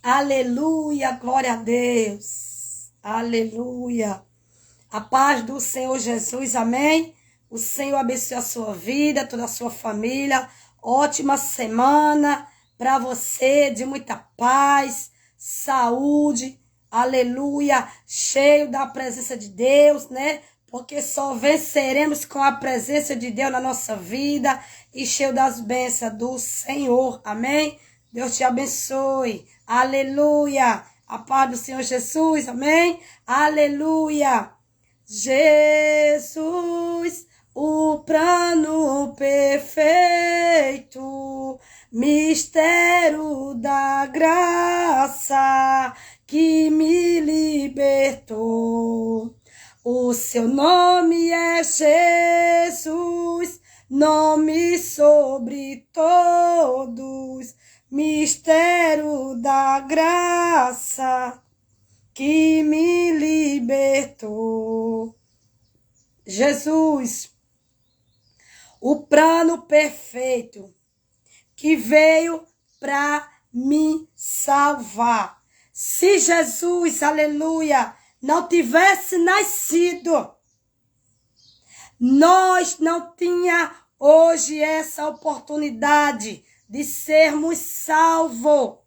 Aleluia, glória a Deus. Aleluia. A paz do Senhor Jesus, amém? O Senhor abençoe a sua vida, toda a sua família. Ótima semana para você, de muita paz, saúde. Aleluia. Cheio da presença de Deus, né? Porque só venceremos com a presença de Deus na nossa vida e cheio das bênçãos do Senhor, amém? Deus te abençoe. Aleluia. A paz do Senhor Jesus. Amém. Aleluia. Jesus, o plano perfeito, mistério da graça que me libertou. O seu nome é Jesus, nome sobre todos. Mistério da graça que me libertou. Jesus, o plano perfeito que veio para me salvar. Se Jesus, aleluia, não tivesse nascido, nós não tinha hoje essa oportunidade de sermos salvos.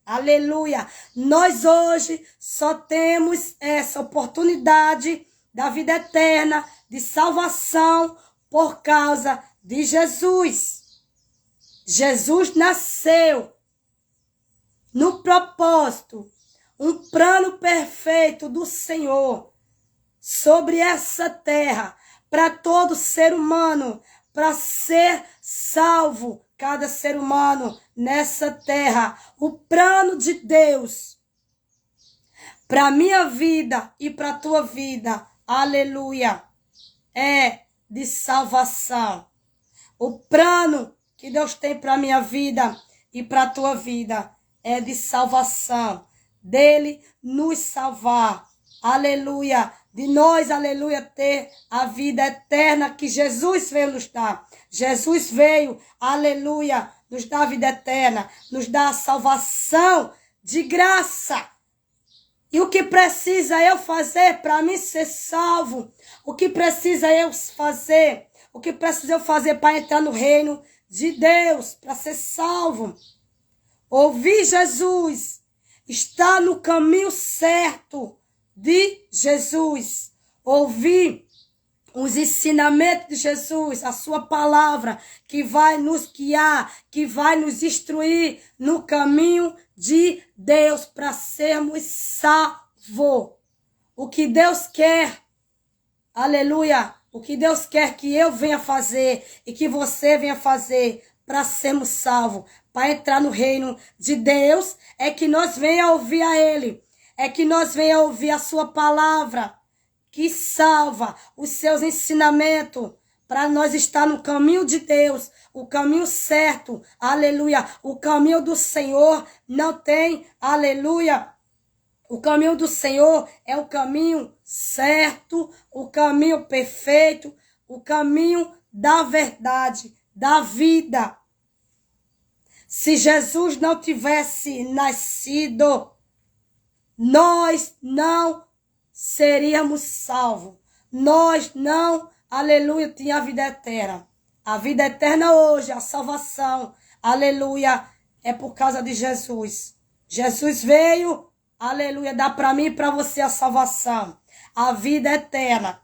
Aleluia. Nós hoje só temos essa oportunidade da vida eterna, de salvação, por causa de Jesus. Jesus nasceu no propósito, um plano perfeito do Senhor sobre essa terra, para todo ser humano, para ser salvo, cada ser humano nessa terra. O plano de Deus para minha vida e para tua vida, aleluia, é de salvação. O plano que Deus tem para minha vida e para tua vida é de salvação, dele nos salvar, aleluia, de nós, aleluia, ter a vida eterna que Jesus veio nos dar. Jesus veio, aleluia, nos dar a vida eterna, nos dar a salvação de graça. E o que precisa eu fazer para mim ser salvo? O que precisa eu fazer? O que preciso eu fazer para entrar no reino de Deus, para ser salvo? Ouvir Jesus, estar no caminho certo de Jesus, ouvir os ensinamentos de Jesus, a sua palavra, que vai nos guiar, que vai nos instruir no caminho de Deus para sermos salvos. O que Deus quer, aleluia, o que Deus quer que eu venha fazer e que você venha fazer para sermos salvos, para entrar no reino de Deus, é que nós venha ouvir a Ele. É que nós venha ouvir a sua palavra, que salva, os seus ensinamentos, para nós estar no caminho de Deus, o caminho certo, aleluia. O caminho do Senhor não tem, aleluia. O caminho do Senhor é o caminho certo, o caminho perfeito, o caminho da verdade, da vida. Se Jesus não tivesse nascido, nós não seríamos salvos. Nós não, aleluia, tinha a vida eterna. A vida eterna hoje, a salvação, aleluia, é por causa de Jesus. Jesus veio, aleluia, dar para mim e para você a salvação, a vida eterna.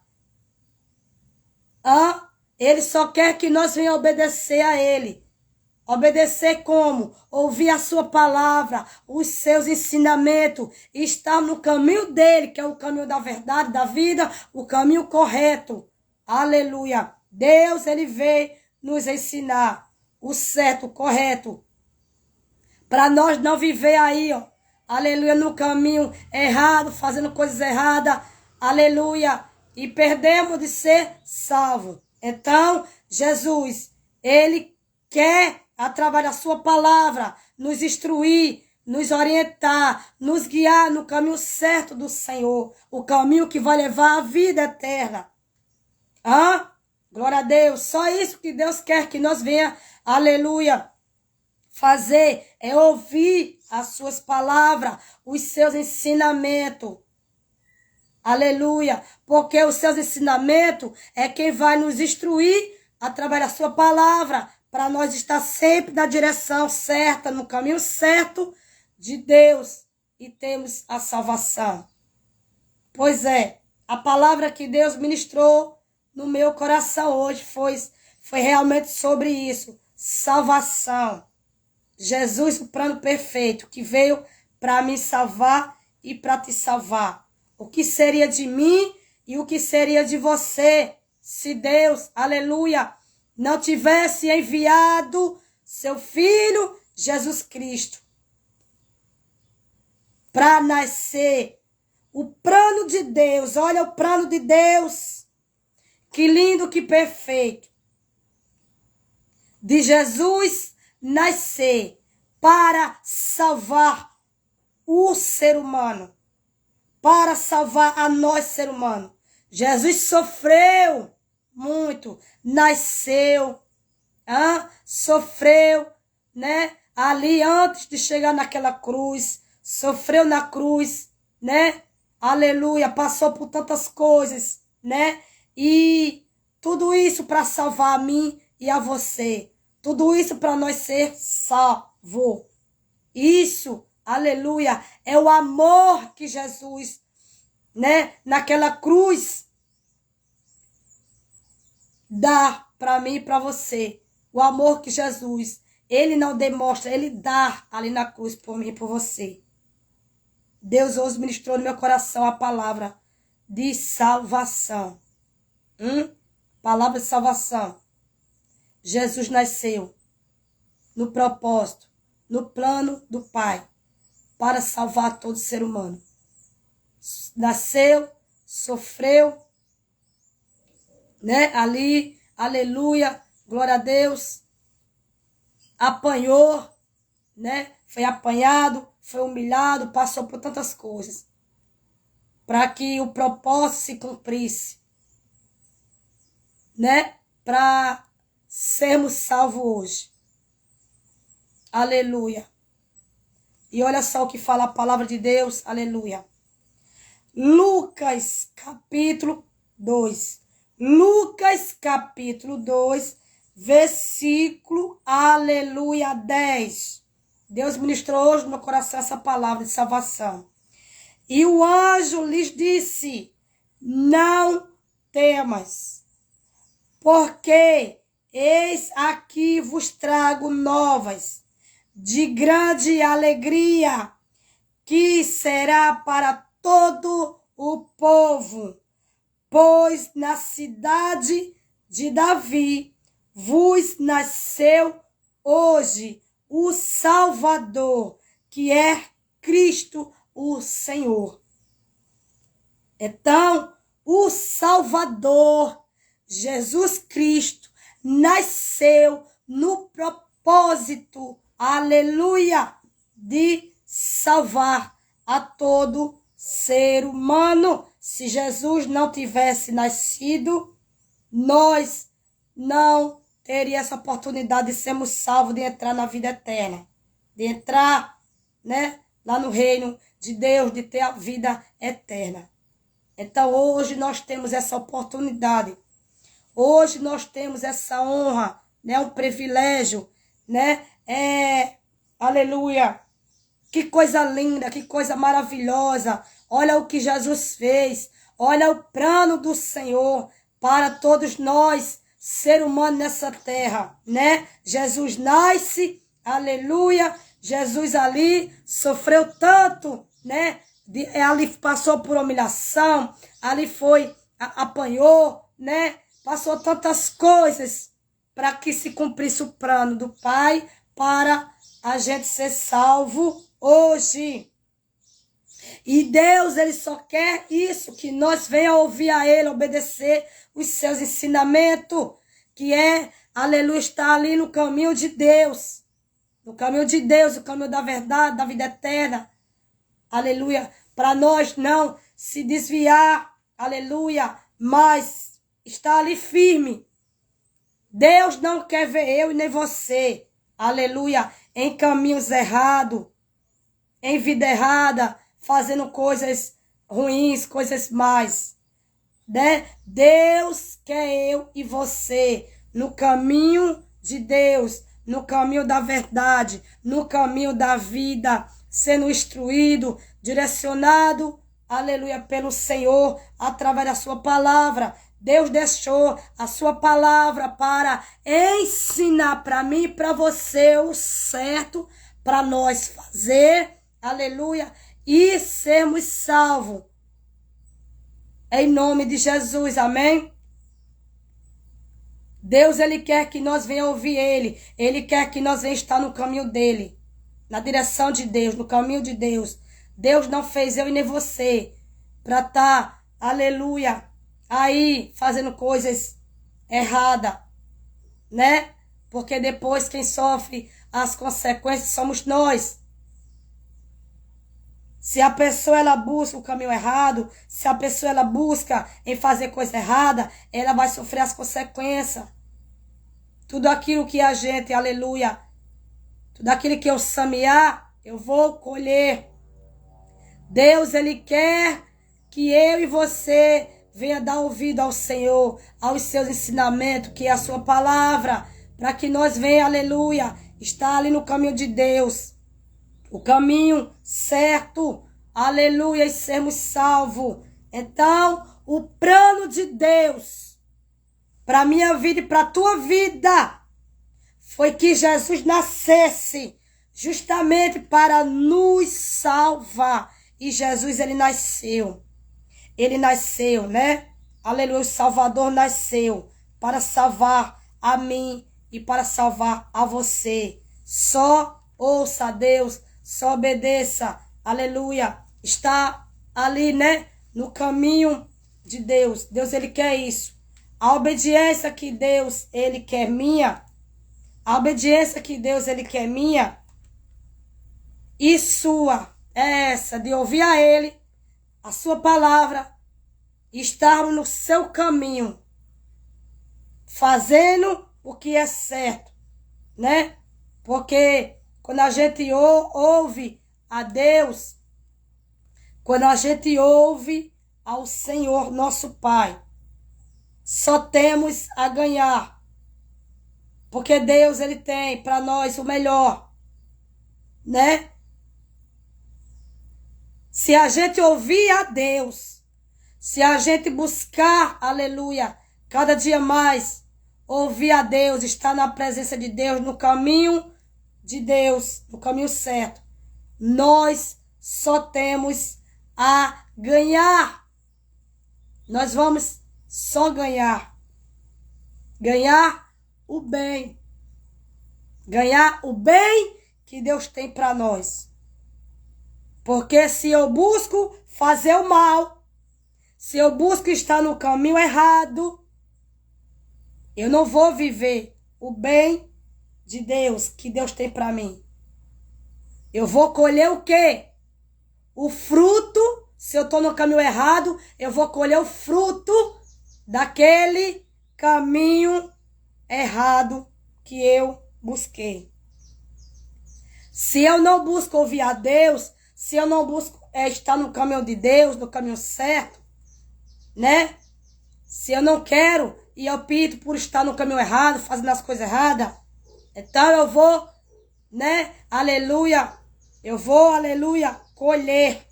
Ele só quer que nós venhamos obedecer a Ele. Obedecer como? Ouvir a sua palavra, os seus ensinamentos, estar no caminho dele, que é o caminho da verdade, da vida, o caminho correto. Aleluia. Deus, ele veio nos ensinar o certo, o correto, para nós não viver aí, ó, aleluia, no caminho errado, fazendo coisas erradas, aleluia, e perdemos de ser salvo. Então, Jesus, ele quer, através da sua palavra, nos instruir, nos orientar, nos guiar no caminho certo do Senhor, o caminho que vai levar à vida eterna. Glória a Deus, só isso que Deus quer que nós venha, aleluia, fazer é ouvir as suas palavras, os seus ensinamentos. Aleluia. Porque os seus ensinamentos é quem vai nos instruir através da sua palavra, para nós estar sempre na direção certa, no caminho certo de Deus e temos a salvação. Pois é, a palavra que Deus ministrou no meu coração hoje foi realmente sobre isso, salvação. Jesus, o plano perfeito, que veio para me salvar e para te salvar. O que seria de mim e o que seria de você, se Deus, aleluia, não tivesse enviado seu Filho, Jesus Cristo, para nascer. O plano de Deus, olha o plano de Deus, que lindo, que perfeito, de Jesus nascer para salvar o ser humano, para salvar a nós, ser humano. Jesus sofreu muito, nasceu, sofreu, né? Ali antes de chegar naquela cruz, sofreu na cruz, né? Aleluia, passou por tantas coisas, né? E tudo isso para salvar a mim e a você. Tudo isso para nós ser salvo. Isso, aleluia, é o amor que Jesus, né, naquela cruz, dá para mim e para você. O amor que Jesus, ele não demonstra, ele dá ali na cruz por mim e por você. Deus hoje ministrou no meu coração a palavra de salvação. Palavra de salvação. Jesus nasceu no propósito, no plano do Pai, para salvar todo ser humano. Nasceu, sofreu, né? Ali, aleluia, glória a Deus. Apanhou, né? Foi apanhado, foi humilhado, passou por tantas coisas, para que o propósito se cumprisse, né? Para sermos salvos hoje. Aleluia. E olha só o que fala a palavra de Deus, aleluia. Lucas capítulo 2. Lucas capítulo 2, versículo, aleluia, 10. Deus ministrou hoje no meu coração essa palavra de salvação. E o anjo lhes disse: não temas, porque eis aqui vos trago novas de grande alegria, que será para todo o povo, pois na cidade de Davi vos nasceu hoje o Salvador, que é Cristo o Senhor. Então, o Salvador, Jesus Cristo, nasceu no propósito, aleluia, de salvar a todo ser humano. Se Jesus não tivesse nascido, nós não teríamos essa oportunidade de sermos salvos, de entrar na vida eterna, de entrar, né, lá no reino de Deus, de ter a vida eterna. Então hoje nós temos essa oportunidade. Hoje nós temos essa honra, né, um privilégio, né? Aleluia. Que coisa linda, que coisa maravilhosa. Olha o que Jesus fez. Olha o plano do Senhor para todos nós, ser humano nessa terra, né? Jesus nasce, aleluia. Jesus ali sofreu tanto, né? Ali passou por humilhação, ali apanhou, né? Passou tantas coisas para que se cumprisse o plano do Pai para a gente ser salvo hoje. E Deus, ele só quer isso, que nós venhamos ouvir a ele, obedecer os seus ensinamentos, que é, aleluia, estar ali no caminho de Deus. No caminho de Deus, o caminho da verdade, da vida eterna. Aleluia. Para nós não se desviar, aleluia, mas estar ali firme. Deus não quer ver eu e nem você, aleluia, em caminhos errados, em vida errada, fazendo coisas ruins, coisas más, né? Deus quer eu e você no caminho de Deus, no caminho da verdade, no caminho da vida, sendo instruído, direcionado, aleluia, pelo Senhor, através da sua palavra. Deus deixou a sua palavra para ensinar para mim e para você o certo para nós fazer, aleluia, e sermos salvos. Em nome de Jesus, amém? Deus, Ele quer que nós venhamos ouvir Ele. Ele quer que nós venhamos estar no caminho dEle, na direção de Deus, no caminho de Deus. Deus não fez eu e nem você para estar, aleluia, aí fazendo coisas erradas, né? Porque depois quem sofre as consequências somos nós. Se a pessoa ela busca o caminho errado, se a pessoa ela busca em fazer coisa errada, ela vai sofrer as consequências. Tudo aquilo que a gente, aleluia, tudo aquilo que eu semear, eu vou colher. Deus, Ele quer que eu e você venha dar ouvido ao Senhor, aos seus ensinamentos, que é a sua palavra, para que nós venha, aleluia, estar ali no caminho de Deus, o caminho certo, aleluia, e sermos salvos. Então, o plano de Deus para a minha vida e para a tua vida foi que Jesus nascesse justamente para nos salvar. E Jesus, Ele nasceu. Ele nasceu, né? Aleluia, o Salvador nasceu para salvar a mim e para salvar a você. Só ouça a Deus, só obedeça. Aleluia. Está ali, né? No caminho de Deus. Deus, Ele quer isso. A obediência que Deus, Ele quer minha. A obediência que Deus, Ele quer minha. E sua é essa, de ouvir a Ele, a sua palavra, estarmos no seu caminho, fazendo o que é certo, né? Porque quando a gente ouve a Deus, quando a gente ouve ao Senhor nosso Pai, só temos a ganhar. Porque Deus, Ele tem para nós o melhor, né? Se a gente ouvir a Deus, se a gente buscar, aleluia, cada dia mais ouvir a Deus, estar na presença de Deus, no caminho de Deus, no caminho certo, nós só temos a ganhar. Nós vamos só ganhar. Ganhar o bem. Ganhar o bem que Deus tem para nós. Porque se eu busco fazer o mal, se eu busco estar no caminho errado, eu não vou viver o bem de Deus, que Deus tem para mim. Eu vou colher o quê? O fruto. Se eu estou no caminho errado, eu vou colher o fruto daquele caminho errado que eu busquei. Se eu não busco ouvir a Deus, se eu não busco estar no caminho de Deus, no caminho certo, né? Se eu não quero e eu opto por estar no caminho errado, fazendo as coisas erradas, então eu vou, né? Aleluia. Eu vou, aleluia, colher.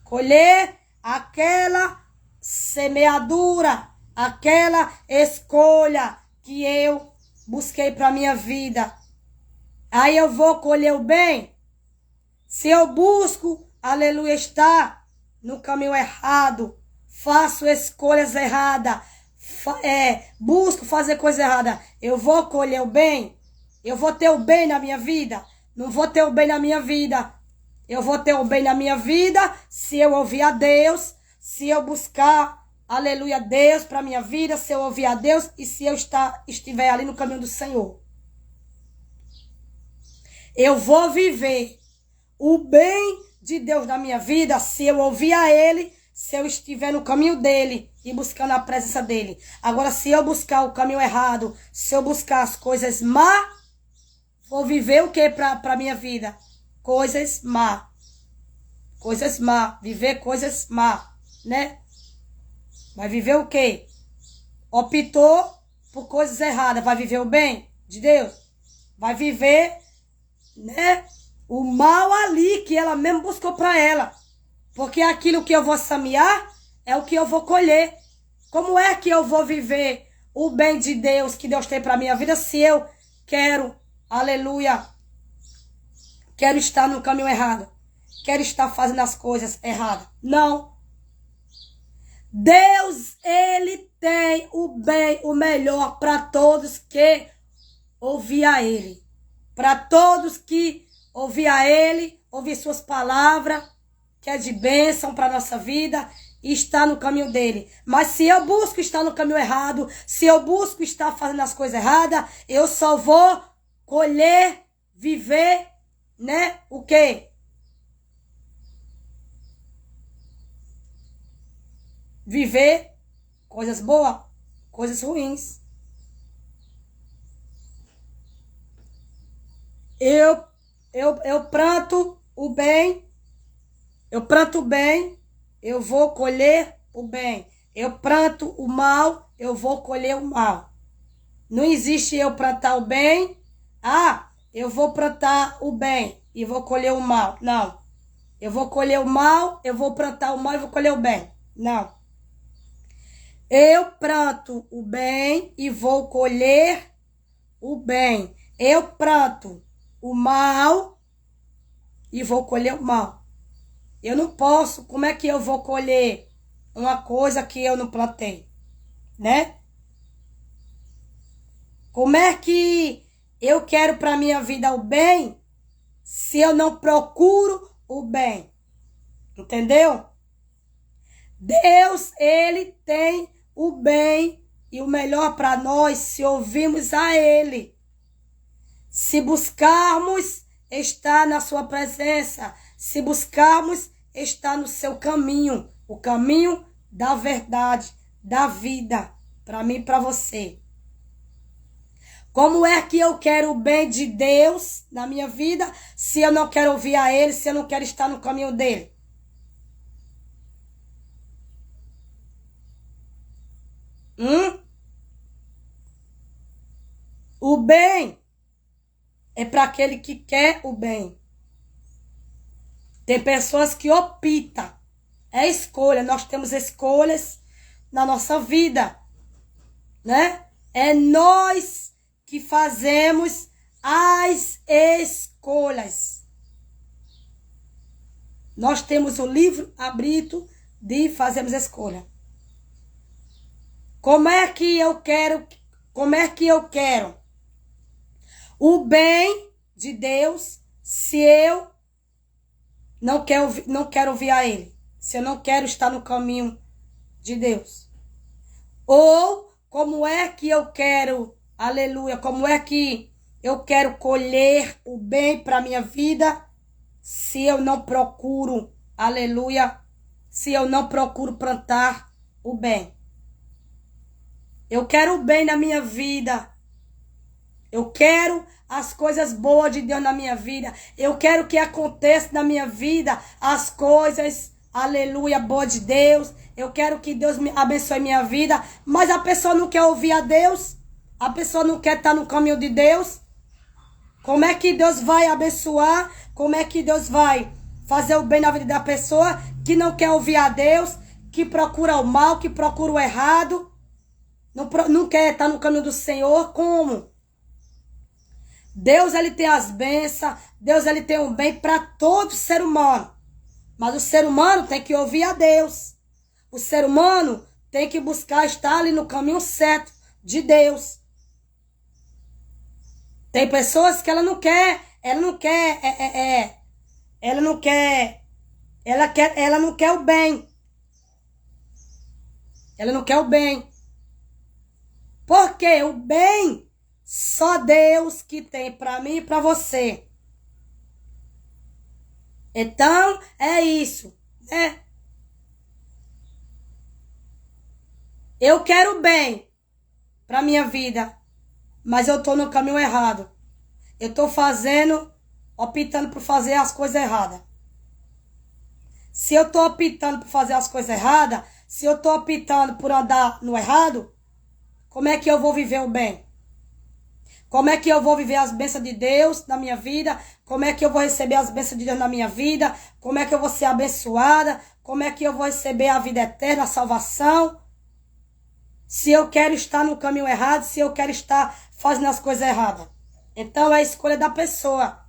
Colher aquela semeadura, aquela escolha que eu busquei para minha vida. Aí eu vou colher o bem. Se eu busco, aleluia, estar no caminho errado, faço escolhas erradas, busco fazer coisa errada, eu vou colher o bem? Eu vou ter o bem na minha vida? Não vou ter o bem na minha vida. Eu vou ter o bem na minha vida se eu ouvir a Deus, se eu buscar, aleluia, Deus para minha vida, se eu ouvir a Deus e se eu estiver ali no caminho do Senhor. Eu vou viver o bem de Deus na minha vida se eu ouvir a Ele, se eu estiver no caminho dEle e buscando a presença dEle. Agora, se eu buscar o caminho errado, se eu buscar as coisas má, vou viver o que para minha vida? Coisas má. Coisas má. Viver coisas má, né? Vai viver o quê? Optou por coisas erradas. Vai viver o bem de Deus? Vai viver, né, o mal ali que ela mesmo buscou para ela. Porque aquilo que eu vou semear é o que eu vou colher. Como é que eu vou viver o bem de Deus que Deus tem para minha vida se eu quero, aleluia, quero estar no caminho errado? Quero estar fazendo as coisas erradas? Não. Deus, ele tem o bem, o melhor para todos que ouvir a ele. Para todos que ouvir a ele, ouvir suas palavras, que é de bênção para a nossa vida, e estar no caminho dele. Mas se eu busco estar no caminho errado, se eu busco estar fazendo as coisas erradas, eu só vou colher, viver, né? O quê? Viver coisas boas, coisas ruins. Eu planto o bem, eu planto o bem, eu vou colher o bem. Eu planto o mal, eu vou colher o mal. Não existe eu plantar o bem, eu vou plantar o bem e vou colher o mal. Não. Eu vou colher o mal, eu vou plantar o mal e vou colher o bem. Não. Eu planto o bem e vou colher o bem. Eu planto o mal e vou colher o mal. Eu não posso, como é que eu vou colher uma coisa que eu não plantei, né? Como é que eu quero para minha vida o bem se eu não procuro o bem? Entendeu? Deus, ele tem o bem e o melhor para nós se ouvirmos a ele. Se buscarmos estar na sua presença, se buscarmos estar no seu caminho, o caminho da verdade, da vida, para mim e para você. Como é que eu quero o bem de Deus na minha vida se eu não quero ouvir a ele, se eu não quero estar no caminho dele? O bem é para aquele que quer o bem. Tem pessoas que optam. É escolha. Nós temos escolhas na nossa vida, né? É nós que fazemos as escolhas. Nós temos o livre-arbítrio de fazermos escolha. Como é que eu quero o bem de Deus se eu não quero ouvir a ele? Se eu não quero estar no caminho de Deus? Ou como é que eu quero, aleluia, como é que eu quero colher o bem para minha vida se eu não procuro, aleluia, se eu não procuro plantar o bem? Eu quero o bem na minha vida. Eu quero as coisas boas de Deus na minha vida. Eu quero que aconteça na minha vida as coisas, aleluia, boas de Deus. Eu quero que Deus me abençoe minha vida. Mas a pessoa não quer ouvir a Deus. A pessoa não quer estar no caminho de Deus. Como é que Deus vai abençoar? Como é que Deus vai fazer o bem na vida da pessoa que não quer ouvir a Deus, que procura o mal, que procura o errado? Não quer estar no caminho do Senhor? Como? Deus, ele tem as bênçãos. Deus, ele tem o bem para todo ser humano. Mas o ser humano tem que ouvir a Deus. O ser humano tem que buscar estar ali no caminho certo de Deus. Tem pessoas que ela não quer o bem. Ela não quer o bem. Porque o bem só Deus que tem para mim e para você. Então, é isso, né? Eu quero bem para minha vida, mas eu tô no caminho errado. eu estou optando por fazer as coisas erradas. Se eu estou optando por fazer as coisas erradas, se eu estou optando por andar no errado, como é que eu vou viver o bem? Como é que eu vou viver as bênçãos de Deus na minha vida? Como é que eu vou receber as bênçãos de Deus na minha vida? Como é que eu vou ser abençoada? Como é que eu vou receber a vida eterna, a salvação? Se eu quero estar no caminho errado, se eu quero estar fazendo as coisas erradas. Então é a escolha da pessoa.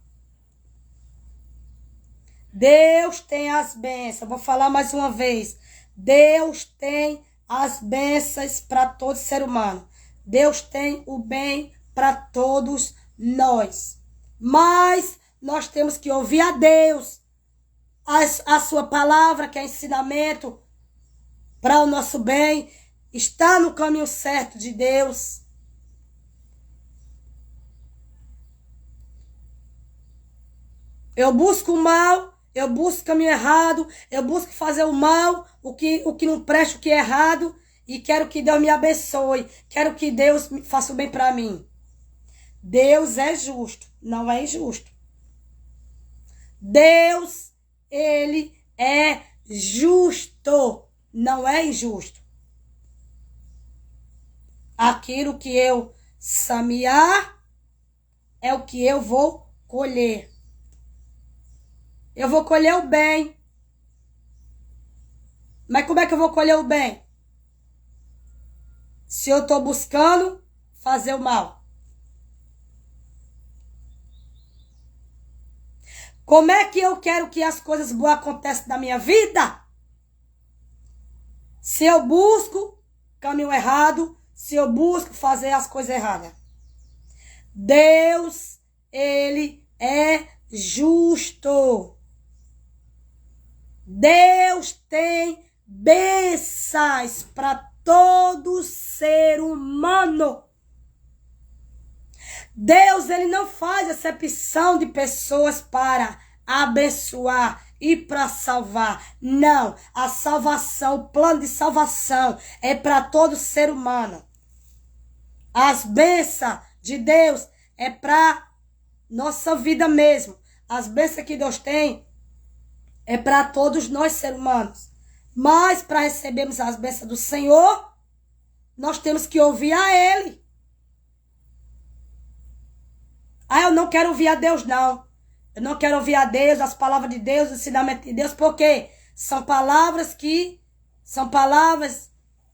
Deus tem as bênçãos. Vou falar mais uma vez. Deus tem as bênçãos para todo ser humano. Deus tem o bem para todos nós. Mas nós temos que ouvir a Deus. A sua palavra, que é ensinamento para o nosso bem, está no caminho certo de Deus. Eu busco o mal, eu busco o caminho errado, eu busco fazer o mal, o que não presta, o que é errado, e quero que Deus me abençoe, quero que Deus faça o bem para mim. Deus é justo, não é injusto. Deus, ele é justo, não é injusto. Aquilo que eu semear é o que eu vou colher. Eu vou colher o bem. Mas como é que eu vou colher o bem? Se eu estou buscando fazer o mal. Como é que eu quero que as coisas boas aconteçam na minha vida? Se eu busco caminho errado, se eu busco fazer as coisas erradas. Deus, ele é justo. Deus tem bênçãos para todo ser humano. Deus, ele não faz acepção de pessoas para abençoar e para salvar. Não, a salvação, o plano de salvação é para todo ser humano. As bênçãos de Deus é para nossa vida mesmo. As bênçãos que Deus tem é para todos nós seres humanos. Mas para recebermos as bênçãos do Senhor, nós temos que ouvir a Ele. Ah, eu não quero ouvir a Deus, não. Eu não quero ouvir a Deus, as palavras de Deus, o ensinamento de Deus, porque são palavras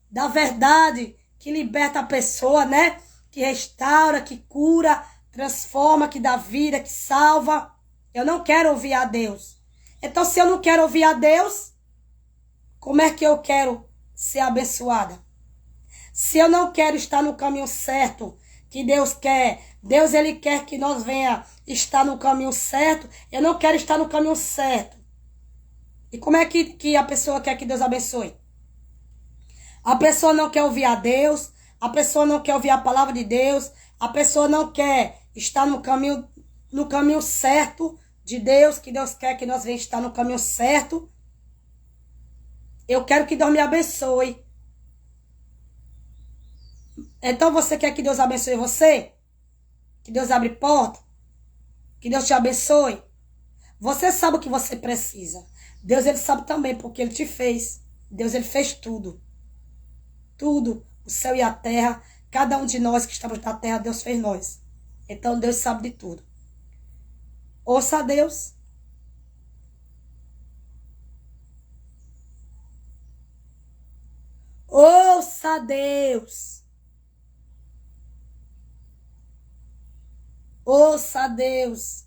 da verdade, que liberta a pessoa, né? Que restaura, que cura, transforma, que dá vida, que salva. Eu não quero ouvir a Deus. Então, se eu não quero ouvir a Deus, como é que eu quero ser abençoada? Se eu não quero estar no caminho certo que Deus quer, Deus ele quer que nós venha estar no caminho certo, eu não quero estar no caminho certo. E como é que a pessoa quer que Deus abençoe? A pessoa não quer ouvir a Deus, a pessoa não quer ouvir a palavra de Deus, a pessoa não quer estar no caminho certo de Deus, que Deus quer que nós venhamos estar no caminho certo. Eu quero que Deus me abençoe. Então você quer que Deus abençoe você? Que Deus abre porta? Que Deus te abençoe? Você sabe o que você precisa. Deus ele sabe também porque ele te fez. Deus ele fez tudo. Tudo. O céu e a terra. Cada um de nós que estamos na terra, Deus fez nós. Então Deus sabe de tudo. Ouça a Deus. Ouça a Deus. Ouça a Deus.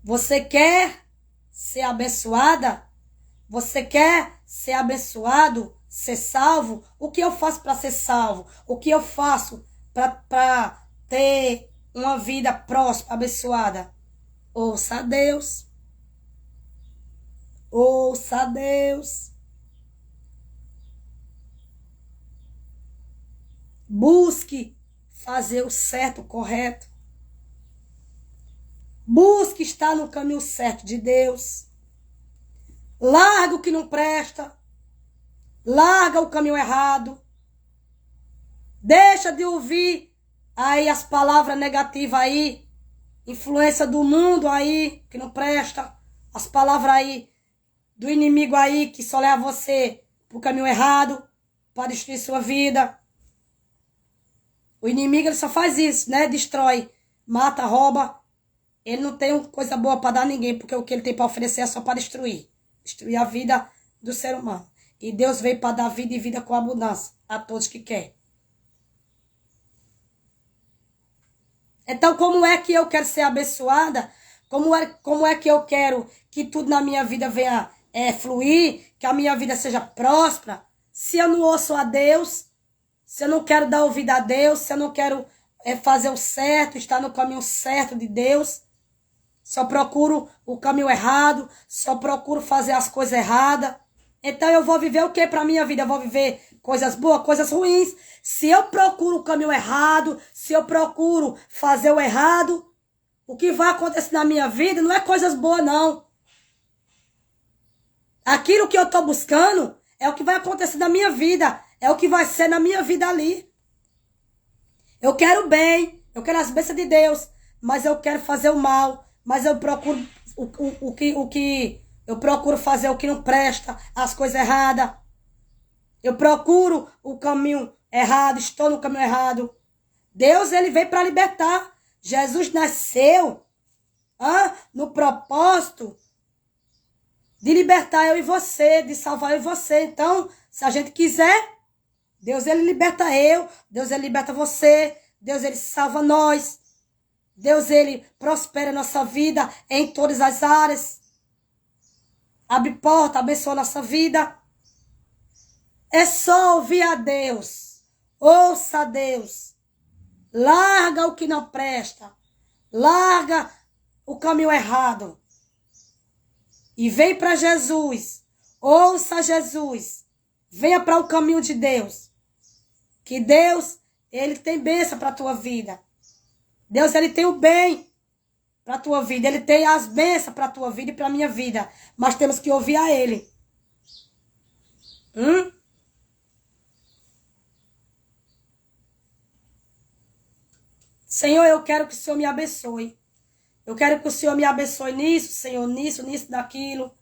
Você quer ser abençoada? Você quer ser abençoado? Ser salvo? O que eu faço para ser salvo? O que eu faço para ter uma vida próspera, abençoada? Ouça a Deus. Ouça a Deus. Busque fazer o certo, o correto. Busque estar no caminho certo de Deus. Larga o que não presta. Larga o caminho errado. Deixa de ouvir aí as palavras negativas aí, influência do mundo aí, que não presta, as palavras aí do inimigo aí, que só leva você pro caminho errado, para destruir sua vida. O inimigo, ele só faz isso, né? Destrói, mata, rouba. Ele não tem coisa boa para dar a ninguém, porque o que ele tem para oferecer é só para destruir. Destruir a vida do ser humano. E Deus veio para dar vida e vida com abundância a todos que quer. Então, como é que eu quero ser abençoada? Como é que eu quero que tudo na minha vida venha fluir? Que a minha vida seja próspera? Se eu não ouço a Deus, se eu não quero dar ouvido a Deus, se eu não quero fazer o certo, estar no caminho certo de Deus, só procuro o caminho errado, só procuro fazer as coisas erradas. Então eu vou viver o que para a minha vida? Eu vou viver coisas boas, coisas ruins. Se eu procuro o caminho errado, se eu procuro fazer o errado, o que vai acontecer na minha vida não é coisas boas, não. Aquilo que eu estou buscando é o que vai acontecer na minha vida. É o que vai ser na minha vida ali. Eu quero bem, eu quero as bênçãos de Deus, mas eu quero fazer o mal. Mas eu procuro eu procuro fazer o que não presta, as coisas erradas. Eu procuro o caminho errado, estou no caminho errado. Deus, ele veio para libertar. Jesus nasceu no propósito de libertar eu e você, de salvar eu e você. Então, se a gente quiser, Deus, ele liberta eu, Deus, ele liberta você, Deus, ele salva nós. Deus, ele prospera a nossa vida em todas as áreas. Abre porta, abençoa a nossa vida. É só ouvir a Deus. Ouça a Deus. Larga o que não presta. Larga o caminho errado. E vem para Jesus. Ouça Jesus. Venha para o caminho de Deus. Que Deus, ele tem bênção para a tua vida. Deus, ele tem o bem para a tua vida. Ele tem as bênçãos para a tua vida e para a minha vida. Mas temos que ouvir a ele. Senhor, eu quero que o Senhor me abençoe. Eu quero que o Senhor me abençoe nisso, Senhor, nisso, daquilo.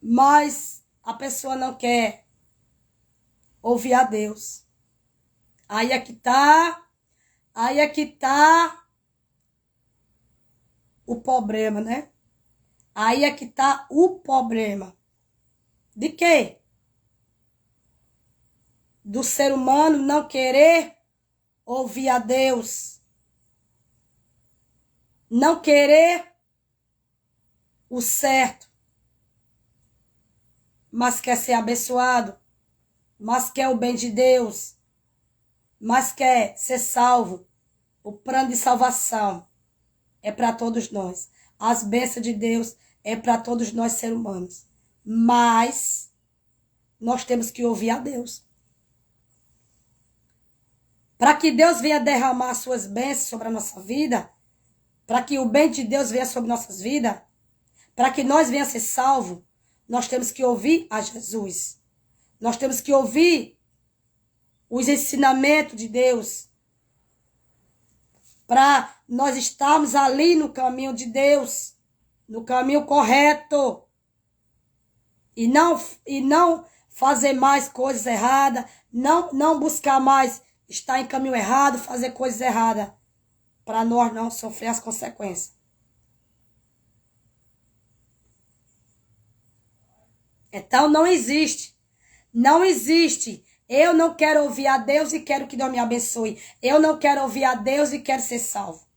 Mas a pessoa não quer ouvir a Deus. Aí é que tá o problema, né? Aí é que tá o problema. De quê? Do ser humano não querer ouvir a Deus. Não querer o certo. Mas quer ser abençoado. Mas quer o bem de Deus. Mas quer ser salvo. O plano de salvação é para todos nós. As bênçãos de Deus é para todos nós seres humanos. Mas nós temos que ouvir a Deus. Para que Deus venha derramar suas bênçãos sobre a nossa vida, para que o bem de Deus venha sobre nossas vidas, para que nós venhamos ser salvos, nós temos que ouvir a Jesus. Nós temos que ouvir os ensinamentos de Deus, para nós estarmos ali no caminho de Deus, no caminho correto, e não fazer mais coisas erradas, não buscar mais estar em caminho errado, fazer coisas erradas, para nós não sofrer as consequências. Então não existe. Eu não quero ouvir a Deus e quero que Deus me abençoe. Eu não quero ouvir a Deus e quero ser salvo.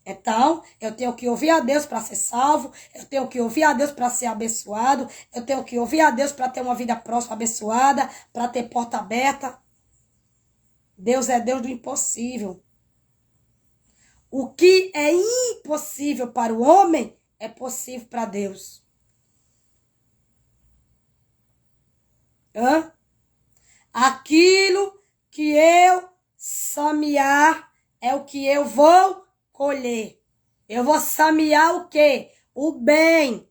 Então, eu tenho que ouvir a Deus para ser salvo. Eu tenho que ouvir a Deus para ser abençoado. Eu tenho que ouvir a Deus para ter uma vida próspera, abençoada, para ter porta aberta. Deus é Deus do impossível. O que é impossível para o homem é possível para Deus. Aquilo que eu semear é o que eu vou colher. Eu vou semear o quê? O bem.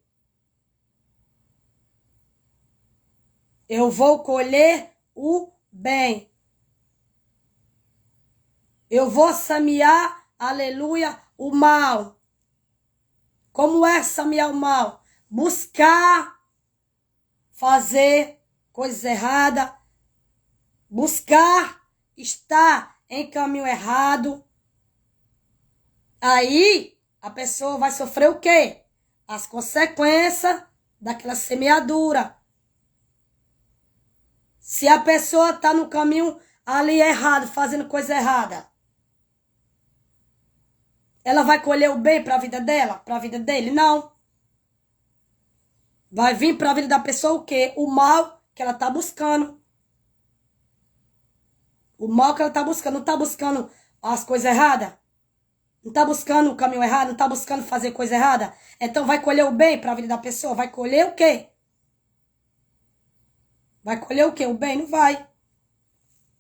eu vou colher o bem. Eu vou semear, aleluia, o mal. Como é semear o mal? Buscar fazer coisas erradas. Buscar estar em caminho errado. Aí, a pessoa vai sofrer o quê? As consequências daquela semeadura. Se a pessoa está no caminho ali errado, fazendo coisa errada, ela vai colher o bem para a vida dela? Para a vida dele? Não. Vai vir para a vida da pessoa o quê? O mal que ela está buscando. O mal que ela está buscando. Não está buscando as coisas erradas? Não está buscando o caminho errado? Não está buscando fazer coisa errada? Então vai colher o bem para a vida da pessoa? Vai colher o quê? Vai colher o quê? O bem? Não vai.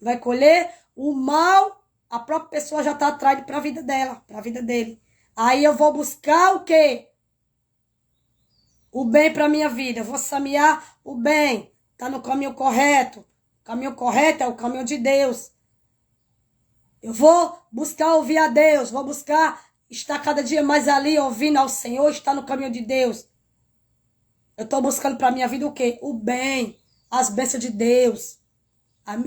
Vai colher o mal. A própria pessoa já está atrás para a vida dela, para a vida dele. Aí eu vou buscar o quê? O bem para a minha vida. Eu vou semear o bem. Está no caminho correto. O caminho correto é o caminho de Deus. Eu vou buscar ouvir a Deus. Vou buscar estar cada dia mais ali ouvindo ao Senhor. Estar no caminho de Deus. Eu estou buscando para a minha vida o quê? O bem. As bênçãos de Deus.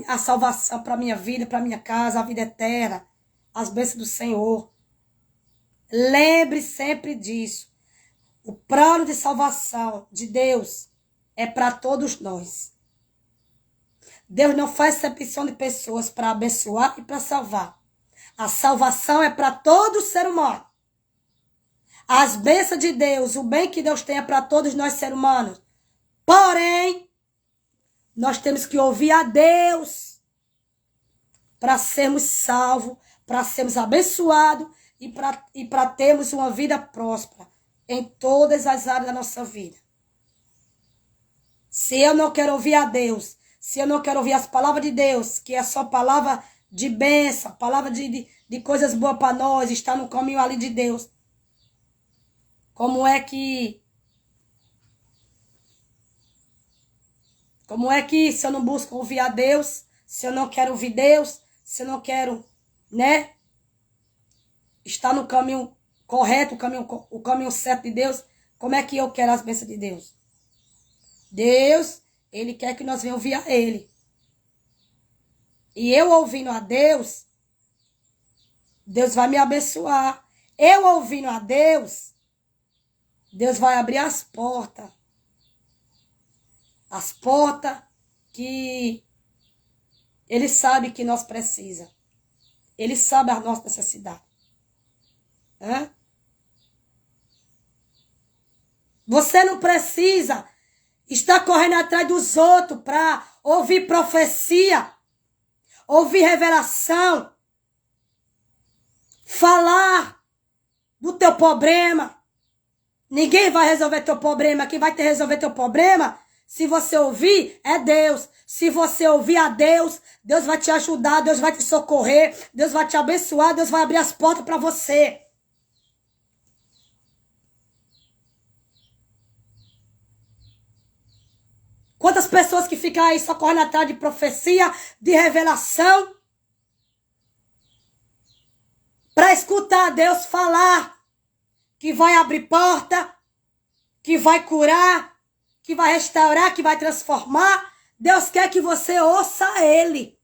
A salvação para a minha vida, para a minha casa, a vida eterna. As bênçãos do Senhor. Lembre sempre disso. O plano de salvação de Deus é para todos nós. Deus não faz acepção de pessoas para abençoar e para salvar. A salvação é para todo ser humano. As bênçãos de Deus, o bem que Deus tem é para todos nós seres humanos. Porém, nós temos que ouvir a Deus para sermos salvos, para sermos abençoados e para termos uma vida próspera em todas as áreas da nossa vida. Se eu não quero ouvir a Deus, se eu não quero ouvir as palavras de Deus, que é só palavra de bênção, palavra de coisas boas para nós, estar no caminho ali de Deus. Como é que se eu não busco ouvir a Deus, se eu não quero ouvir Deus, se eu não quero, né, estar no caminho correto, o caminho certo de Deus, como é que eu quero as bênçãos de Deus? Deus, Ele quer que nós venhamos ouvir a Ele. E eu ouvindo a Deus, Deus vai me abençoar. Eu ouvindo a Deus, Deus vai abrir as portas. As portas que Ele sabe que nós precisamos. Ele sabe a nossa necessidade. Hã? Você não precisa estar correndo atrás dos outros para ouvir profecia, ouvir revelação, falar do teu problema. Ninguém vai resolver teu problema. Quem vai te resolver teu problema, se você ouvir, é Deus. Se você ouvir a Deus, Deus vai te ajudar, Deus vai te socorrer, Deus vai te abençoar, Deus vai abrir as portas para você. Quantas pessoas que ficam aí só correndo atrás de profecia, de revelação, para escutar Deus falar que vai abrir porta, que vai curar, que vai restaurar, que vai transformar. Deus quer que você ouça Ele.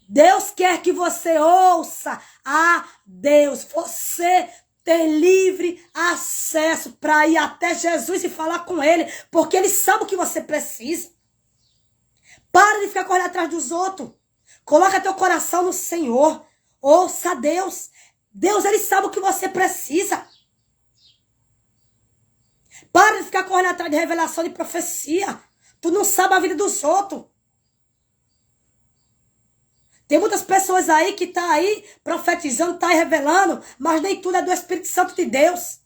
Deus quer que você ouça a Deus. Você tem livre acesso para ir até Jesus e falar com Ele, porque Ele sabe o que você precisa. Para de ficar correndo atrás dos outros. Coloca teu coração no Senhor. Ouça a Deus. Deus, Ele sabe o que você precisa. Para de ficar correndo atrás de revelação de profecia. Tu não sabe a vida dos outros. Tem muitas pessoas aí que tá aí profetizando, tá aí revelando, mas nem tudo é do Espírito Santo de Deus.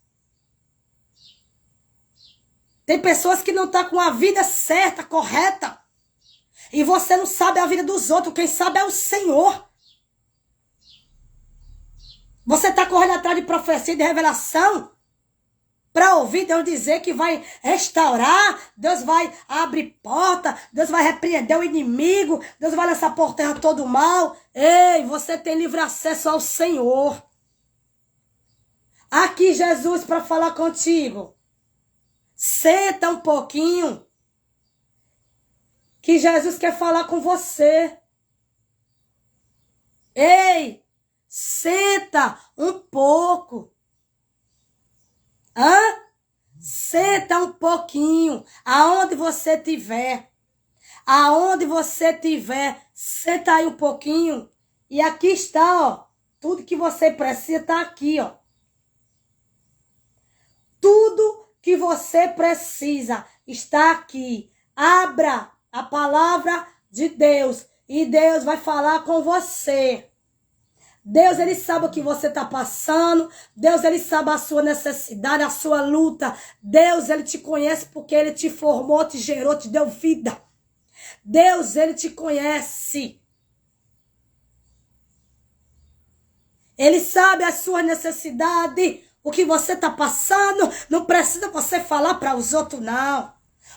Tem pessoas que não estão com a vida certa, correta. E você não sabe a vida dos outros. Quem sabe é o Senhor. Você está correndo atrás de profecia e de revelação. para ouvir Deus dizer que vai restaurar, Deus vai abrir porta, Deus vai repreender o inimigo, Deus vai lançar por terra todo o mal. Ei, você tem livre acesso ao Senhor. Aqui Jesus para falar contigo. Senta um pouquinho, que Jesus quer falar com você. Ei, senta um pouco. Hã? Senta um pouquinho, aonde você estiver. Aonde você estiver, senta aí um pouquinho. E aqui está, ó. Tudo que você precisa está aqui, ó. Tudo que você precisa está aqui. Abra a palavra de Deus e Deus vai falar com você. Deus, ele sabe o que você está passando. Deus, ele sabe a sua necessidade, a sua luta. Deus, ele te conhece porque ele te formou, te gerou, te deu vida. Deus, ele te conhece. Ele sabe as suas necessidades, o que você está passando. Não precisa você falar para os outros, não.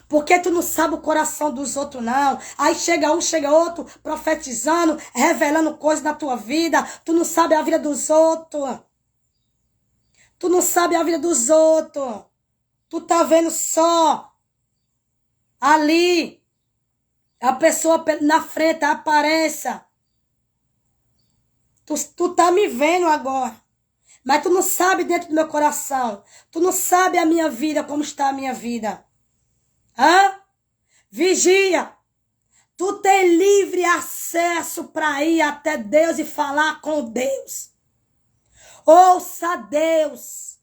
Porque tu não sabe o coração dos outros, não. Aí chega um, chega outro, profetizando, revelando coisas na tua vida. Tu não sabe a vida dos outros. Tu não sabe a vida dos outros. Tu tá vendo só ali a pessoa na frente, apareça. Tu tá me vendo agora. Mas tu não sabe dentro do meu coração. Tu não sabe a minha vida, como está a minha vida. Hã? Vigia. Tu tem livre acesso para ir até Deus e falar com Deus. Ouça Deus.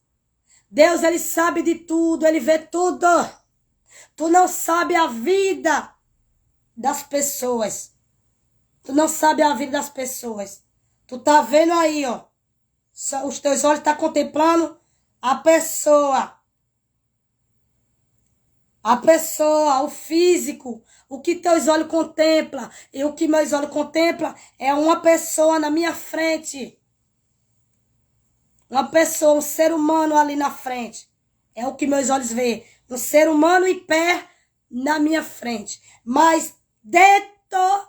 Deus, ele sabe de tudo, ele vê tudo. Tu não sabe a vida das pessoas. Tu não sabe a vida das pessoas. Tu tá vendo aí, ó. Os teus olhos estão contemplando a pessoa. A pessoa, o físico, o que teus olhos contemplam e o que meus olhos contemplam é uma pessoa na minha frente. Uma pessoa, um ser humano ali na frente. É o que meus olhos veem. Um ser humano em pé na minha frente. Mas dentro,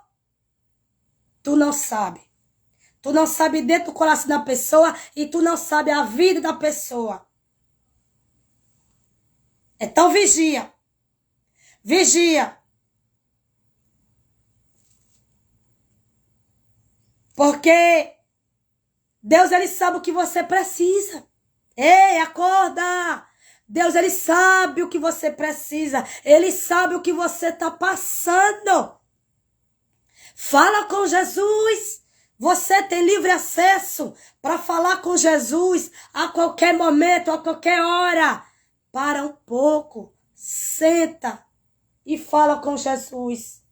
tu não sabe. Tu não sabe dentro do coração da pessoa e tu não sabe a vida da pessoa. Então vigia. Vigia. Porque Deus, ele sabe o que você precisa. Ei, acorda. Deus, ele sabe o que você precisa. Ele sabe o que você está passando. Fala com Jesus. Você tem livre acesso para falar com Jesus a qualquer momento, a qualquer hora. Para um pouco. Senta. E fala com Jesus.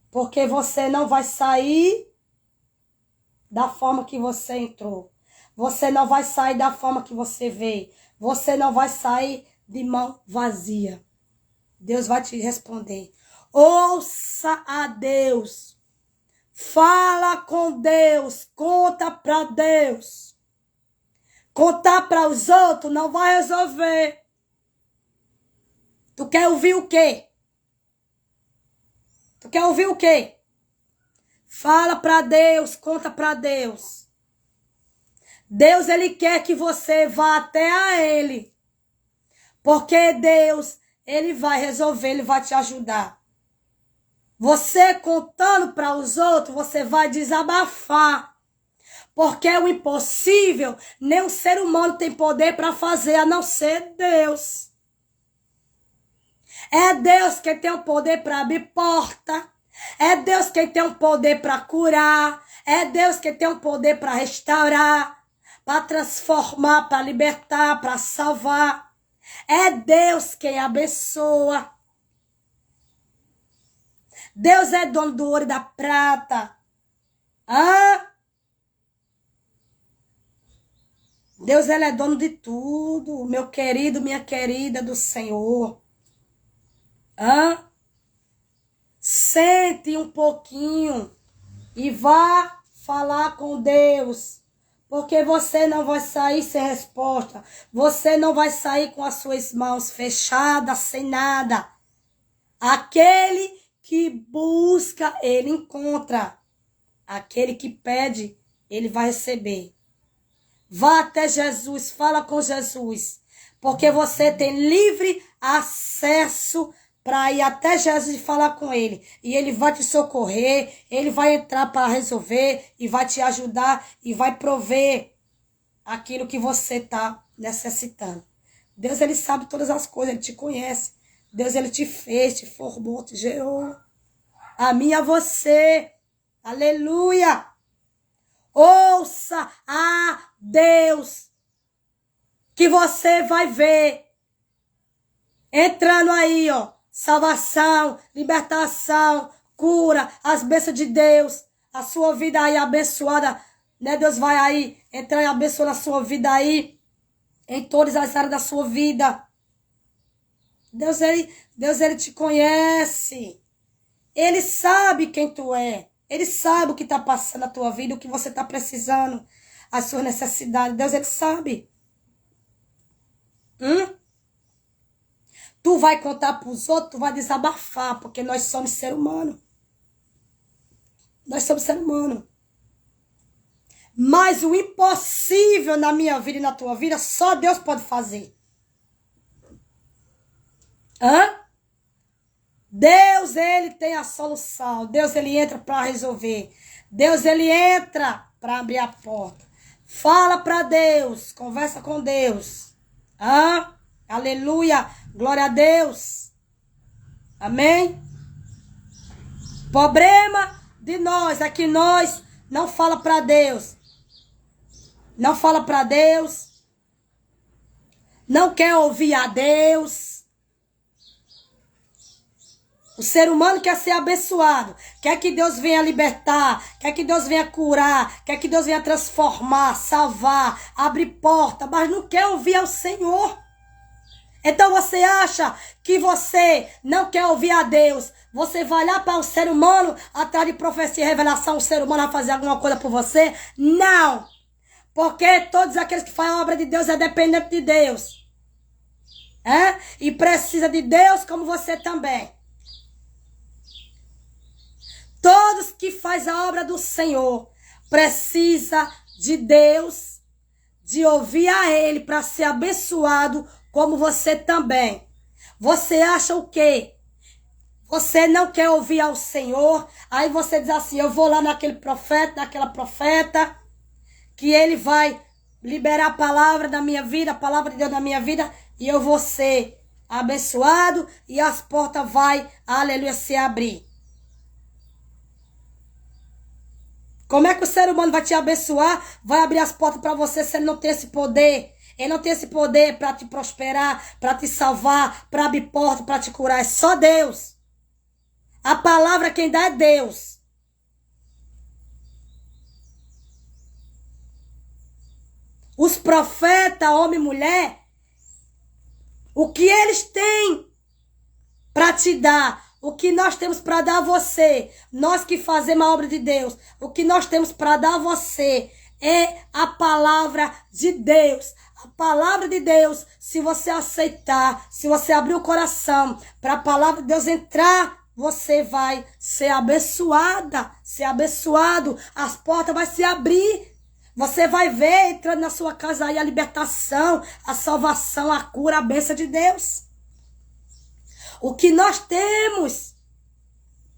Porque você não vai sair da forma que você entrou. Você não vai sair da forma que você veio. Você não vai sair de mão vazia. Deus vai te responder. Ouça a Deus. Fala com Deus. Conta para Deus. Contar para os outros não vai resolver. Tu quer ouvir o quê? Tu quer ouvir o quê? Fala para Deus, conta para Deus. Deus, ele quer que você vá até a ele. Porque Deus, ele vai resolver, ele vai te ajudar. Você contando para os outros, você vai desabafar. Porque o impossível, nenhum ser humano tem poder para fazer, a não ser Deus. É Deus quem tem o poder para abrir porta. É Deus quem tem o poder para curar. É Deus quem tem o poder para restaurar, para transformar, para libertar, para salvar. É Deus quem abençoa. Deus é dono do ouro e da prata. Hã? Deus, ele é dono de tudo. Meu querido, minha querida do Senhor. Hã? Sente um pouquinho e vá falar com Deus. Porque você não vai sair sem resposta. Você não vai sair com as suas mãos fechadas, sem nada. Aquele que busca, ele encontra. Aquele que pede, ele vai receber. Vá até Jesus, fala com Jesus. Porque você tem livre acesso para ir até Jesus e falar com ele. E ele vai te socorrer, ele vai entrar para resolver e vai te ajudar e vai prover aquilo que você está necessitando. Deus, ele sabe todas as coisas, ele te conhece. Deus, ele te fez, te formou, te gerou. A mim, a você. Aleluia. Ouça a Deus, que você vai ver entrando aí, ó. Salvação, libertação, cura, as bênçãos de Deus. A sua vida aí abençoada, né? Deus vai aí entrar e abençoar a sua vida aí. Em todas as áreas da sua vida. Deus, ele te conhece. Ele sabe quem tu é. Ele sabe o que está passando na tua vida, o que você está precisando, as suas necessidades. Deus, ele sabe. Tu vai contar para os outros, tu vai desabafar, porque nós somos ser humano. Nós somos ser humano. Mas o impossível na minha vida e na tua vida, só Deus pode fazer. Deus, ele tem a solução. Deus, ele entra para resolver. Deus, ele entra para abrir a porta. Fala para Deus, conversa com Deus. Aleluia, glória a Deus. Amém? Problema de nós é que nós não fala para Deus. Não fala para Deus. Não quer ouvir a Deus. O ser humano quer ser abençoado. Quer que Deus venha libertar. Quer que Deus venha curar. Quer que Deus venha transformar, salvar, abrir porta. Mas não quer ouvir ao Senhor. Então você acha que você não quer ouvir a Deus? Você vai lá para o ser humano, atrás de profecia e revelação, o ser humano vai fazer alguma coisa por você? Não! Porque todos aqueles que fazem a obra de Deus é dependente de Deus. E precisa de Deus como você também. Todos que fazem a obra do Senhor precisa de Deus, de ouvir a Ele para ser abençoado como você também. Você acha o quê? Você não quer ouvir ao Senhor, aí você diz assim, eu vou lá naquele profeta, naquela profeta, que ele vai liberar a palavra da minha vida, a palavra de Deus na minha vida, e eu vou ser abençoado, e as portas vai, aleluia, se abrir. Como é que o ser humano vai te abençoar, vai abrir as portas para você se ele não tem esse poder? Ele não tem esse poder para te prosperar, para te salvar, para abrir porta, para te curar. É só Deus. A palavra quem dá é Deus. Os profetas, homem e mulher, o que eles têm para te dar, o que nós temos para dar a você, nós que fazemos a obra de Deus, o que nós temos para dar a você é a palavra de Deus. A palavra de Deus, se você aceitar, se você abrir o coração para a palavra de Deus entrar, você vai ser abençoada, ser abençoado. As portas vão se abrir. Você vai ver entrando na sua casa aí a libertação, a salvação, a cura, a bênção de Deus. O que nós temos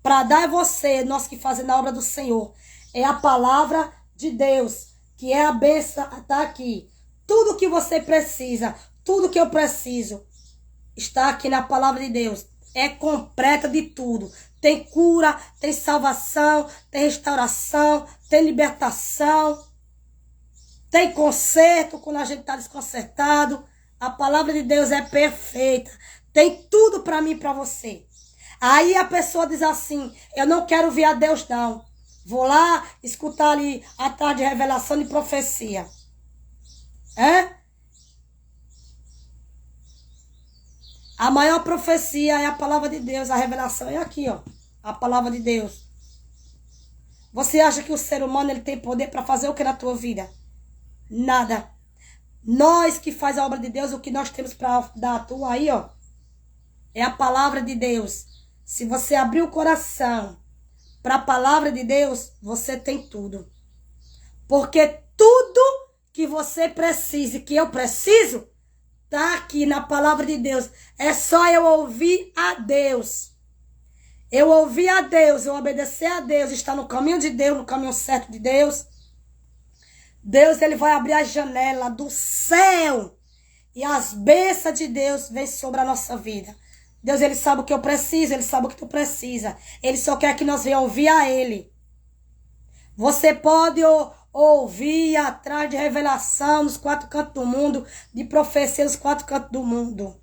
para dar a você, nós que fazemos a obra do Senhor, é a palavra de Deus, que é a bênção, está aqui. Tudo que você precisa, tudo que eu preciso, está aqui na palavra de Deus. É completa de tudo. Tem cura, tem salvação, tem restauração, tem libertação, tem conserto quando a gente está desconcertado. A palavra de Deus é perfeita. Tem tudo para mim e para você. Aí a pessoa diz assim, eu não quero ver a Deus não. Vou lá escutar ali atrás de revelação e profecia. A maior profecia é a palavra de Deus. A revelação é aqui, ó. A palavra de Deus. Você acha que o ser humano ele tem poder para fazer o que na tua vida? nada. Nós que faz a obra de Deus, o que nós temos para dar a tua aí, ó, é a palavra de Deus. Se você abrir o coração para a palavra de Deus, você tem tudo. Porque tudo que você precisa e que eu preciso, tá aqui na palavra de Deus. É só eu ouvir a Deus. Eu ouvir a Deus, eu obedecer a Deus, estar no caminho de Deus, no caminho certo de Deus. Deus, ele vai abrir a janela do céu e as bênçãos de Deus vêm sobre a nossa vida. Deus, ele sabe o que eu preciso, ele sabe o que tu precisa. Ele só quer que nós venhamos ouvir a ele. Você pode ouvir atrás de revelação nos 4 cantos do mundo, de profecia nos 4 cantos do mundo.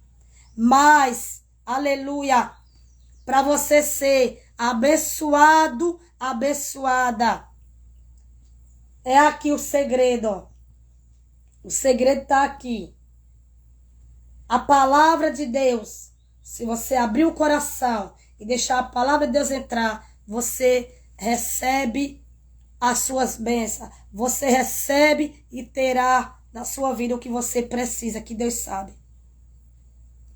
Mas, aleluia, para você ser abençoado, abençoada, é aqui o segredo, ó. O segredo está aqui. A palavra de Deus. Se você abrir o coração e deixar a palavra de Deus entrar, você recebe as suas bênçãos. Você recebe e terá na sua vida o que você precisa, que Deus sabe.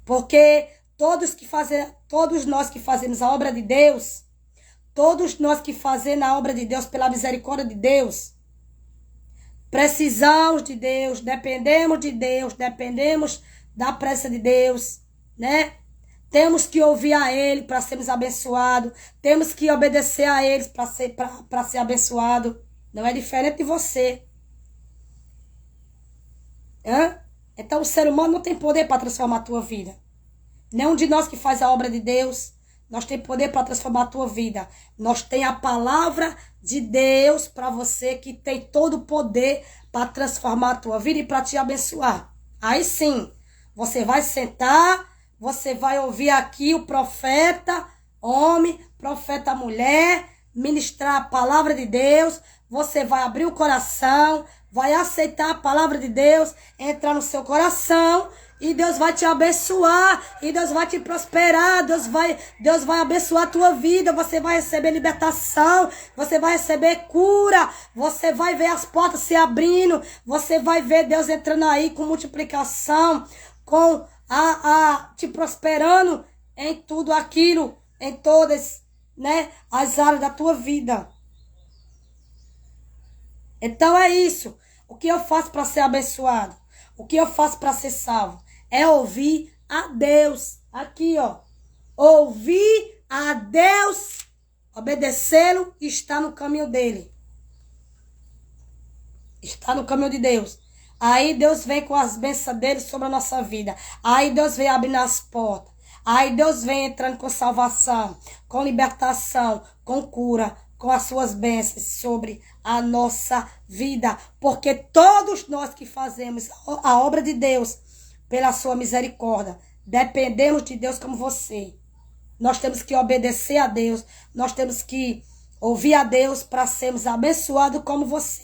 Porque todos nós que fazemos a obra de Deus, todos nós que fazemos a obra de Deus pela misericórdia de Deus, precisamos de Deus, dependemos da presença de Deus, né? Temos que ouvir a Ele para sermos abençoados. Temos que obedecer a Ele para ser abençoado. Não é diferente de você. Então o ser humano não tem poder para transformar a tua vida. Nenhum de nós que faz a obra de Deus, nós tem poder para transformar a tua vida. Nós tem a palavra de Deus para você, que tem todo o poder para transformar a tua vida e para te abençoar. Aí sim, você vai sentar, você vai ouvir aqui o profeta homem, profeta mulher, ministrar a palavra de Deus. Você vai abrir o coração, vai aceitar a palavra de Deus, entrar no seu coração e Deus vai te abençoar, e Deus vai te prosperar, Deus vai abençoar a tua vida, você vai receber libertação, você vai receber cura, você vai ver as portas se abrindo, você vai ver Deus entrando aí com multiplicação, com te prosperando em tudo aquilo, em todas, né, as áreas da tua vida. Então é isso. O que eu faço para ser abençoado? O que eu faço para ser salvo? É ouvir a Deus. Aqui, ó. Ouvir a Deus, obedecê-lo e estar no caminho dele. Está no caminho de Deus. Aí Deus vem com as bênçãos dele sobre a nossa vida. Aí Deus vem abrindo as portas. Aí Deus vem entrando com salvação, com libertação, com cura, com as suas bênçãos sobre a nossa vida. Porque todos nós que fazemos a obra de Deus pela sua misericórdia, dependemos de Deus como você. Nós temos que obedecer a Deus. Nós temos que ouvir a Deus para sermos abençoados como você.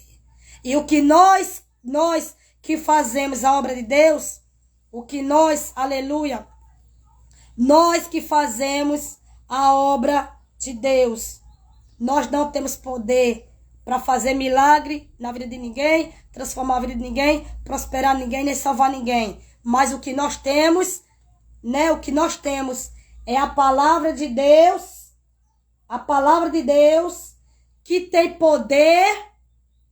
E o que nós que fazemos a obra de Deus, aleluia, nós que fazemos a obra de Deus, nós não temos poder para fazer milagre na vida de ninguém, transformar a vida de ninguém, prosperar ninguém, nem salvar ninguém. Mas o que nós temos, né? O que nós temos é a palavra de Deus, que tem poder,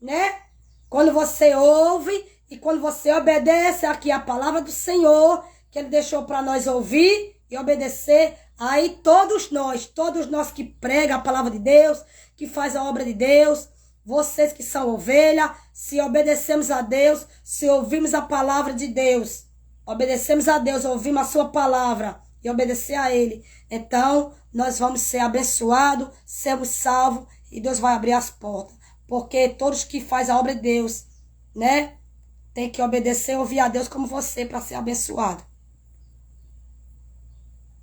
né? Quando você ouve e quando você obedece aqui a palavra do Senhor, que Ele deixou para nós ouvir e obedecer, aí todos nós que pregam a palavra de Deus, que faz a obra de Deus, vocês que são ovelha, se obedecemos a Deus, se ouvimos a palavra de Deus, obedecemos a Deus, ouvimos a sua palavra e obedecer a Ele, então nós vamos ser abençoados, sermos salvos e Deus vai abrir as portas. Porque todos que fazem a obra de Deus, né, tem que obedecer e ouvir a Deus como você para ser abençoado.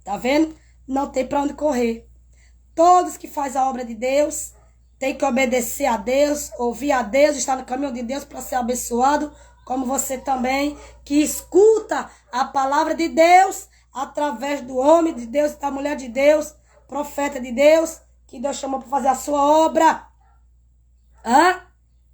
Tá vendo? Não tem para onde correr. Todos que fazem a obra de Deus tem que obedecer a Deus, ouvir a Deus, estar no caminho de Deus para ser abençoado, como você também, que escuta a palavra de Deus através do homem de Deus, da mulher de Deus, profeta de Deus, que Deus chamou para fazer a sua obra.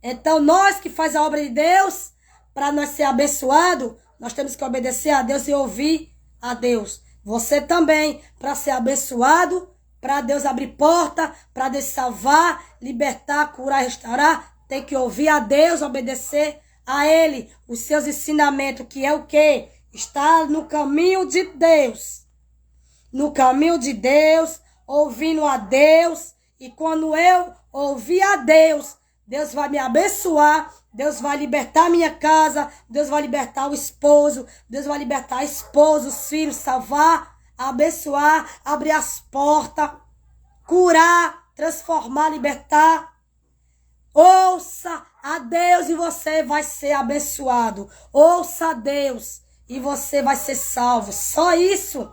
Então nós que faz a obra de Deus, para nós ser abençoados, nós temos que obedecer a Deus e ouvir a Deus. Você também, para ser abençoado, para Deus abrir porta, para Deus salvar, libertar, curar, restaurar, tem que ouvir a Deus, obedecer a Ele, os seus ensinamentos, que é o quê? Está no caminho de Deus. No caminho de Deus, ouvindo a Deus. E quando eu ouvir a Deus, Deus vai me abençoar, Deus vai libertar a minha casa, Deus vai libertar o esposo, Deus vai libertar a esposa, os filhos, salvar, abençoar, abrir as portas, curar, transformar, libertar. Ouça a Deus e você vai ser abençoado. Ouça a Deus e você vai ser salvo. Só isso.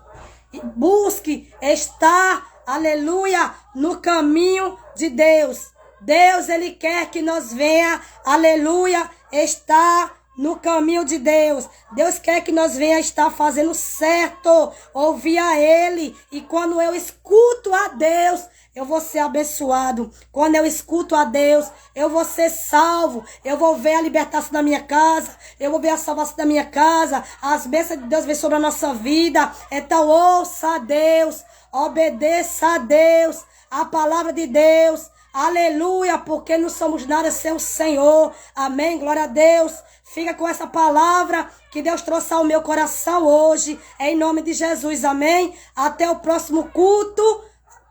E busque estar, aleluia, no caminho de Deus. Deus, Ele quer que nós venha, aleluia, estar no caminho de Deus. Deus quer que nós venha estar fazendo certo, ouvir a Ele. E quando eu escuto a Deus, eu vou ser abençoado. Quando eu escuto a Deus, eu vou ser salvo. Eu vou ver a libertação da minha casa. Eu vou ver a salvação da minha casa. As bênçãos de Deus vêm sobre a nossa vida. Então ouça a Deus. Obedeça a Deus. A palavra de Deus. Aleluia, porque não somos nada sem o Senhor. Amém, glória a Deus. Fica com essa palavra que Deus trouxe ao meu coração hoje. Em nome de Jesus, amém. Até o próximo culto.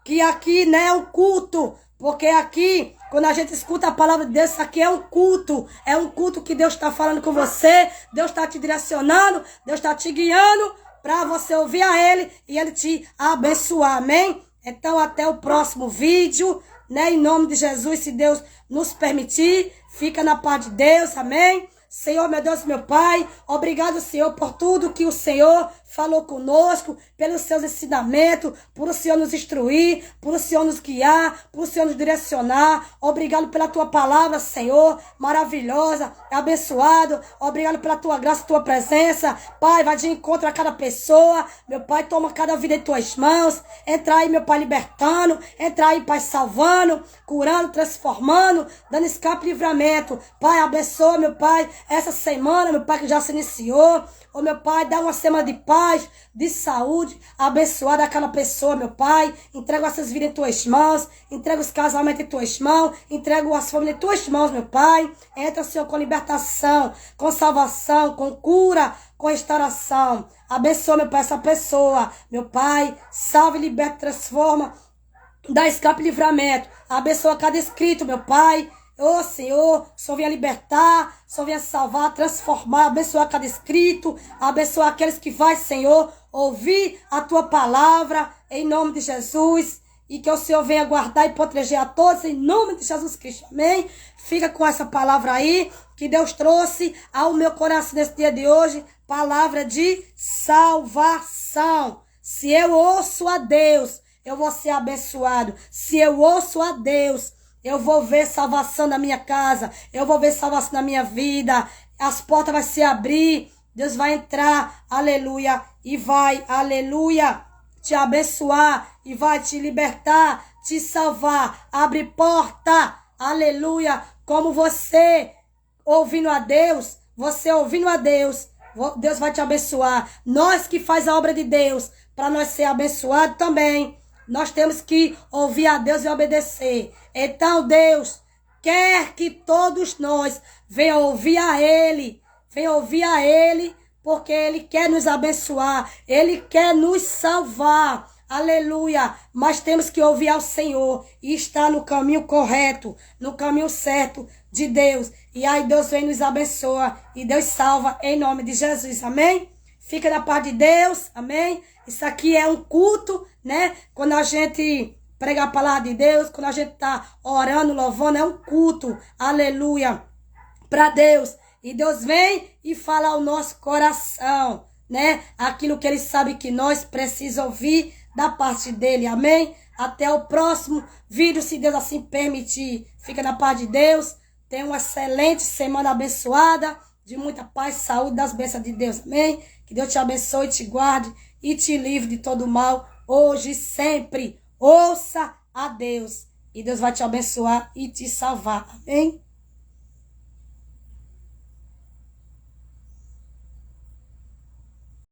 Que aqui, né, é um culto, porque aqui, quando a gente escuta a palavra de Deus, isso aqui é um culto que Deus está falando com você, Deus está te direcionando, Deus está te guiando, para você ouvir a Ele e Ele te abençoar, amém? Então, até o próximo vídeo, né, em nome de Jesus, se Deus nos permitir, fica na paz de Deus, amém? Senhor, meu Deus, meu Pai, obrigado, Senhor, por tudo que o Senhor falou conosco, pelos seus ensinamentos, por o Senhor nos instruir, por o Senhor nos guiar, por o Senhor nos direcionar. Obrigado pela tua palavra, Senhor, maravilhosa, abençoado. Obrigado pela tua graça, tua presença. Pai, vai de encontro a cada pessoa. Meu Pai, toma cada vida em tuas mãos. Entra aí, meu Pai, libertando. Entra aí, Pai, salvando, curando, transformando, dando escape e livramento. Pai, abençoa, meu Pai, essa semana, meu Pai, que já se iniciou. Ô, meu Pai, dá uma semana de paz, de saúde, abençoada aquela pessoa, meu Pai. Entrego essas vidas em tuas mãos, entrego os casamentos em tuas mãos, entrego as famílias em tuas mãos, meu Pai. Entra, Senhor, com libertação, com salvação, com cura, com restauração. Abençoa, meu Pai, essa pessoa. Meu Pai, salve, liberta, transforma, dá escape e livramento. Abençoa cada escrito, meu Pai. Ô Senhor, o Senhor venha libertar, o Senhor venha salvar, transformar, abençoar cada escrito, abençoar aqueles que vai, Senhor, ouvir a tua palavra, em nome de Jesus, e que o Senhor venha guardar e proteger a todos, em nome de Jesus Cristo, amém? Fica com essa palavra aí, que Deus trouxe ao meu coração nesse dia de hoje, palavra de salvação. Se eu ouço a Deus, eu vou ser abençoado. Se eu ouço a Deus, eu vou ver salvação na minha casa. Eu vou ver salvação na minha vida. As portas vão se abrir. Deus vai entrar. Aleluia. E vai, aleluia, te abençoar. E vai te libertar, te salvar. Abre porta. Aleluia. Como você ouvindo a Deus. Você ouvindo a Deus. Deus vai te abençoar. Nós que faz a obra de Deus. Para nós ser abençoados também. Nós temos que ouvir a Deus e obedecer. Então Deus quer que todos nós venham ouvir a Ele. Venham ouvir a Ele, porque Ele quer nos abençoar. Ele quer nos salvar. Aleluia. Mas temos que ouvir ao Senhor e estar no caminho correto, no caminho certo de Deus. E aí Deus vem nos abençoa e Deus salva em nome de Jesus. Amém? Fica na paz de Deus. Amém? Isso aqui é um culto, né? Quando a gente prega a palavra de Deus, quando a gente tá orando, louvando, é um culto. Aleluia. Para Deus. E Deus vem e fala ao nosso coração, né? Aquilo que Ele sabe que nós precisamos ouvir da parte dEle. Amém? Até o próximo vídeo, se Deus assim permitir. Fica na paz de Deus. Tenha uma excelente semana abençoada. De muita paz, saúde, das bênçãos de Deus. Amém? Que Deus te abençoe, te guarde e te livre de todo mal, hoje e sempre. Ouça a Deus e Deus vai te abençoar e te salvar. Amém?